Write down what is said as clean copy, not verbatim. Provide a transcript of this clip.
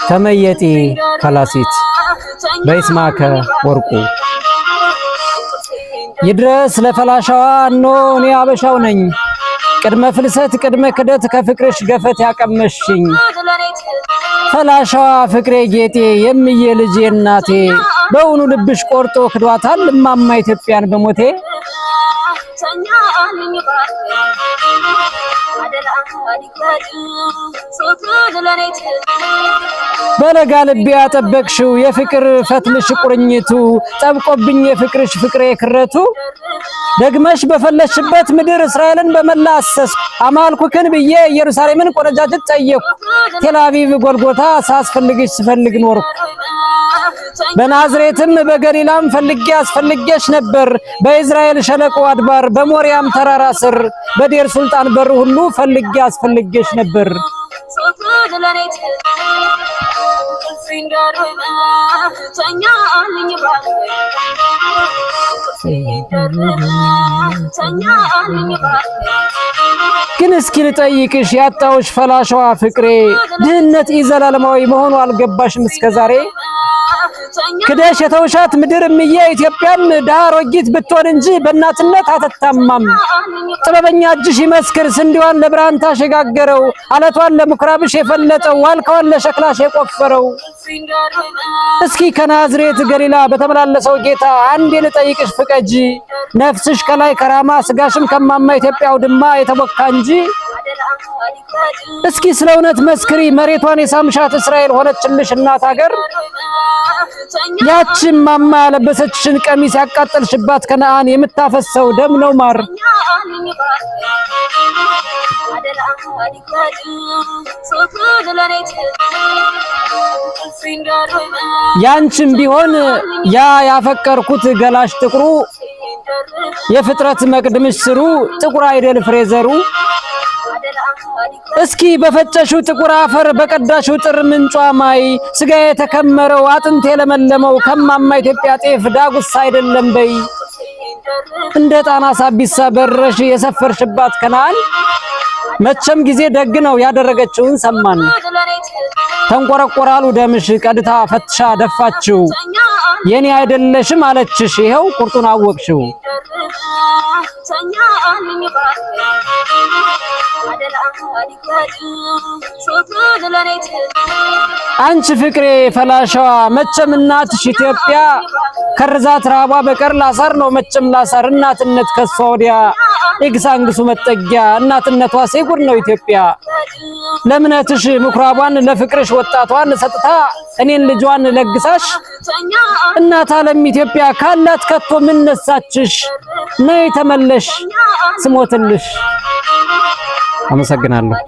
ተመየጢ ከላሲት በይስማከ ወርቁ ይድረስ ለፈላሻዋ ኖ እኔ አበሻው ነኝ ቅድመ ፍልሰት ቅድመ ክደት ከፍቅርሽ ገፈት ያቀመሽኝ ፈላሻዋ ፍቅሬ ጌጤ የምዬ ልጅ እናቴ በእውኑ ልብሽ ቆርጦ ክዷታል እማማ ኢትዮጵያን በሞቴ በለጋ ልቤ ያጠበቅሽው የፍቅር ፈትልሽ ቁርኝቱ ጠብቆብኝ የፍቅርሽ ፍቅሬ ክረቱ ደግመሽ በፈለሽበት ምድር እስራኤልን በመላሰስ አማልኩክን ብዬ ኢየሩሳሌምን ቆነጃጅት ጠየቅኩ ቴልአቪቭ ጎልጎታ ሳስፈልግሽ ስፈልግ ኖርኩ በናዝሬትም በገሊላም ፈልጌ አስፈልጌሽ ነበር በእስራኤል ሸለቆ አድባር በሞሪያም ተራራ ስር በዴር ሱልጣን በር ሁሉ ፈልጌ አስፈልጌሽ ነበር ግን እስኪ ልጠይቅሽ ያጣውሽ ፈላሻዋ ፍቅሬ ድህነት ኢዘላለማዊ መሆኑ አልገባሽም እስከዛሬ ክደሽ የተውሻት ምድር ምዬ ኢትዮጵያም ዳሮጊት ብትሆን እንጂ በእናትነት አትታማም ጥበበኛ እጅሽ ይመስክር ስንዴዋን ለብርሃን ታሸጋገረው አለቷን ለምኩራብሽ የፈለጠው ዋልካዋን ለሸክላሽ የቆፈረው እስኪ ከናዝሬት ገሊላ በተመላለሰው ጌታ አንዴ ልጠይቅሽ ፍቀጂ ነፍስሽ ከላይ ከራማ ስጋሽም ከማማ ኢትዮጵያው ድማ የተቦካ እንጂ እስኪ ስለ እውነት መስክሪ መሬቷን የሳምሻት እስራኤል ሆነችልሽ እናት ሀገር ያቺ ማማ ያለበሰችሽን ቀሚስ ያቃጠልሽባት ከነዓን የምታፈሰው ደም ነው ማር ያንቺም ቢሆን ያ ያፈቀርኩት ገላሽ ጥቁሩ የፍጥረት መቅድምሽ ስሩ ጥቁር አይደል ፍሬዘሩ እስኪ በፈጨሽው ጥቁር አፈር በቀዳሽው ጥር ምንጯ ማይ ስጋ የተከመረው አጥንት የለመለመው ከማማ ኢትዮጵያ ጤፍ ዳጉስ አይደለም በይ እንደ ጣና ሳቢሳ በረሽ የሰፈርሽባት ከነዓን መቼም ጊዜ ደግ ነው ያደረገችውን ሰማን ተንቆረቆራሉ ደምሽ ቀድታ ፈትሻ ደፋችው የኔ አይደለሽም አለችሽ ይሄው ቁርጡን አወቅሽው አንቺ ፍቅሬ ፈላሻዋ መቼም እናትሽ ኢትዮጵያ ከርዛት ራቧ በቀር ላሳር ነው መቼም ላሳር እናትነት ከሷ ወዲያ ኤግሳንግሱ መጠጊያ እናትነቷ ሲጉር ነው ኢትዮጵያ ለምነትሽ ምኩራቧን ለፍቅርሽ ወጣቷን ሰጥታ እኔን ልጇን ለግሳሽ እናት ዓለም ኢትዮጵያ ካላት ከቶ ምን ነሳችሽ ነይ ተመለሽ ስሞትልሽ አመሰግናለሁ